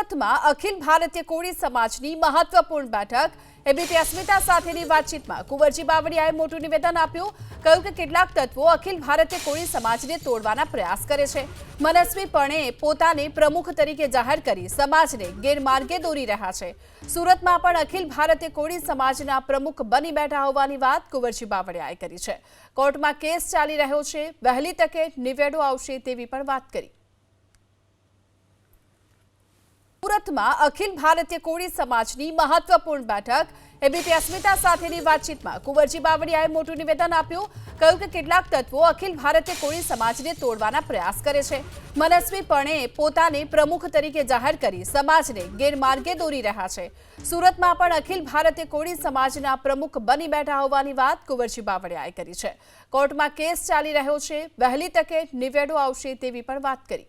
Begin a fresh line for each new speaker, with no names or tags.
સુરતમાં અખિલ ભારતીય કોળી સમાજની મહત્વપૂર્ણ બેઠક એબીપી અસ્મિતા સાથેની વાતચીતમાં કુંવરજી બાવળિયાએ મોટું નિવેદન આપ્યું। કહ્યું કે કેટલાક તત્વો અખિલ ભારતીય કોળી સમાજને તોડવાના પ્રયાસ કરે છે। મનસ્વીપણે પોતાને પ્રમુખ તરીકે જાહેર કરી સમાજને ગેરમાર્ગે દોરી રહ્યા છે। સુરતમાં પણ અખિલ ભારતીય કોળી સમાજના પ્રમુખ બની બેઠા હોવાની વાત કુંવરજી બાવળિયાએ કરી છે। કોર્ટમાં કેસ ચાલી રહ્યો છે, વહેલી તકે નિવેડો આવશે તેવી પણ વાત કરી। સુરતમાં અખિલ ભારતીય કોળી સમાજની મહત્વપૂર્ણ બેઠક એબીપી અસ્મિતા સાથેની વાતચીતમાં કુંવરજી બાવળિયાએ મોટું નિવેદન આપ્યું। કહ્યું કે કેટલાક તત્વો અખિલ ભારતીય કોળી સમાજને તોડવાના પ્રયાસ કરે છે। મનસ્વીપણે પોતાને પ્રમુખ તરીકે જાહેર કરી સમાજને ગેરમાર્ગે દોરી રહ્યા છે। સુરતમાં પણ અખિલ ભારતીય કોળી સમાજના પ્રમુખ બની બેઠા હોવાની વાત કુંવરજી બાવળિયાએ કરી છે। કોર્ટમાં કેસ ચાલી રહ્યો છે, વહેલી તકે નિવેડો આવશે તેવી પણ વાત કરી।